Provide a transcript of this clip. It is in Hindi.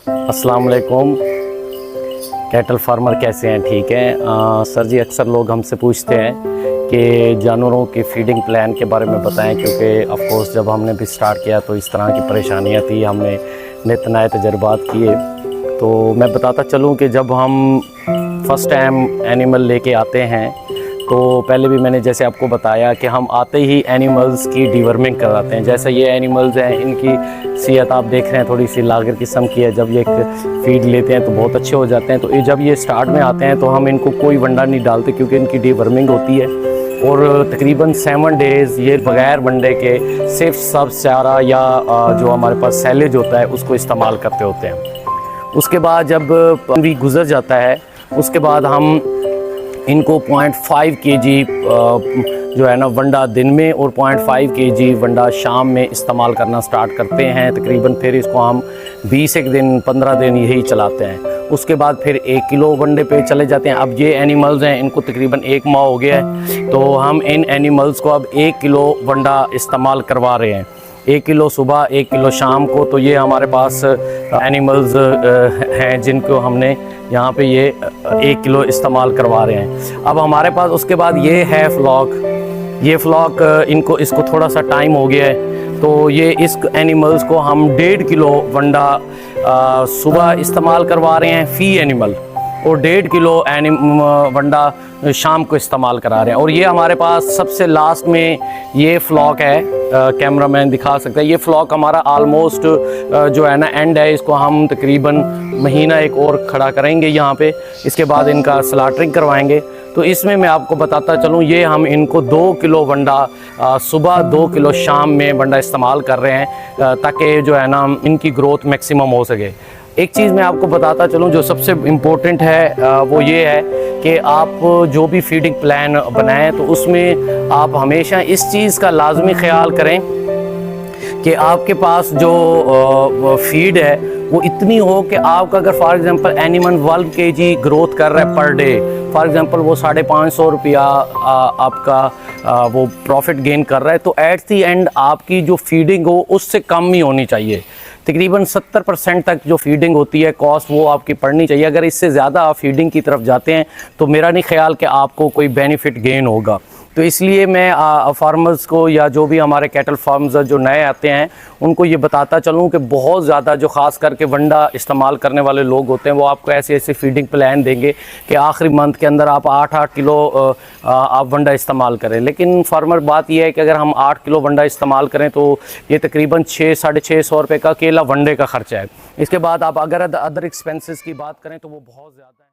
अस्सलाम वालेकुम। कैटल फार्मर कैसे हैं? ठीक हैं सर जी। अक्सर लोग हमसे पूछते हैं कि जानवरों के फीडिंग प्लान के बारे में बताएं, क्योंकि ऑफ कोर्स जब हमने भी स्टार्ट किया तो इस तरह की परेशानियां थी, हमने नित नए तजर्बात किए। तो मैं बताता चलूं कि जब हम फर्स्ट टाइम एनिमल लेके आते हैं तो पहले भी मैंने जैसे आपको बताया कि हम आते ही एनिमल्स की डिवर्मिंग कराते हैं। जैसे ये एनिमल्स हैं, इनकी सेहत आप देख रहे हैं थोड़ी सी लागर किस्म की है। जब ये फीड लेते हैं तो बहुत अच्छे हो जाते हैं। तो जब ये स्टार्ट में आते हैं तो हम इनको कोई वंडा नहीं डालते, क्योंकि इनकी डिवर्मिंग होती है। और तकरीबन 7 डेज़ ये बग़ैर वंडे के सिर्फ सब्ज़ चारा या जो हमारे पास सैलेज होता है उसको इस्तेमाल करते होते हैं। उसके बाद जब भी गुज़र जाता है उसके बाद हम इनको 0.5 kg जो है ना वंडा दिन में और 0.5 kg वंडा शाम में इस्तेमाल करना स्टार्ट करते हैं। तकरीबन फिर इसको हम 20 एक दिन 15 दिन यही चलाते हैं। उसके बाद फिर 1 किलो वंडे पे चले जाते हैं। अब ये एनिमल्स हैं, इनको तकरीबन 1 माह हो गया है, तो हम इन एनिमल्स को अब 1 किलो वंडा इस्तेमाल करवा रहे हैं। 1 किलो सुबह 1 किलो शाम को। तो ये हमारे पास एनिमल्स हैं जिनको हमने यहाँ पे ये 1 किलो इस्तेमाल करवा रहे हैं। अब हमारे पास उसके बाद ये है फ्लॉक। ये फ्लॉक इसको थोड़ा सा टाइम हो गया है, तो ये इस एनिमल्स को हम 1.5 किलो वंडा सुबह इस्तेमाल करवा रहे हैं फ़ी एनिमल, और 1.5 किलो वंडा शाम को इस्तेमाल करा रहे हैं। और ये हमारे पास सबसे लास्ट में ये फ्लॉक है, कैमरामैन दिखा सकता है। ये फ्लॉक हमारा आलमोस्ट जो है ना एंड है। इसको हम तकरीबन महीना एक और खड़ा करेंगे यहाँ पे। इसके बाद इनका स्लाटरिंग करवाएंगे। तो इसमें मैं आपको बताता चलूँ, ये हम इनको 2 किलो वंडा सुबह 2 किलो शाम में वंडा इस्तेमाल कर रहे हैं, ताकि जो है ना इनकी ग्रोथ मैक्सिमम हो सके। एक चीज़ मैं आपको बताता चलूँ जो सबसे इम्पोर्टेंट है, वो ये है कि आप जो भी फीडिंग प्लान बनाएं तो उसमें आप हमेशा इस चीज़ का लाजमी ख्याल करें कि आपके पास जो फीड है वो इतनी हो कि आपका अगर for example animal 12 kg growth कर रहा है पर डे, फॉर एग्जांपल वो 550 रुपया आपका वो प्रॉफिट गेन कर रहा है, तो एट दी एंड आपकी जो फीडिंग हो उससे कम ही होनी चाहिए। तकरीबन 70% तक जो फीडिंग होती है कॉस्ट वो आपकी पड़नी चाहिए। अगर इससे ज़्यादा आप फीडिंग की तरफ जाते हैं तो मेरा नहीं ख्याल कि आपको कोई बेनिफिट गेन होगा। तो इसलिए मैं फार्मर्स को या जो भी हमारे कैटल फार्म्स जो नए आते हैं उनको ये बताता चलूँ कि बहुत ज़्यादा जो ख़ास करके वंडा इस्तेमाल करने वाले लोग होते हैं वो आपको ऐसे ऐसे फीडिंग प्लान देंगे कि आखिरी मंथ के अंदर आप 8-8 किलो आप वंडा इस्तेमाल करें। लेकिन फार्मर बात यह है कि अगर हम 8 किलो वंडा इस्तेमाल करें तो ये तकरीबन 600-650 रुपये का अकेला वनडे का ख़र्चा है। इसके बाद आप अगर अदर एक्सपेंसेस की बात करें तो वो बहुत ज़्यादा है।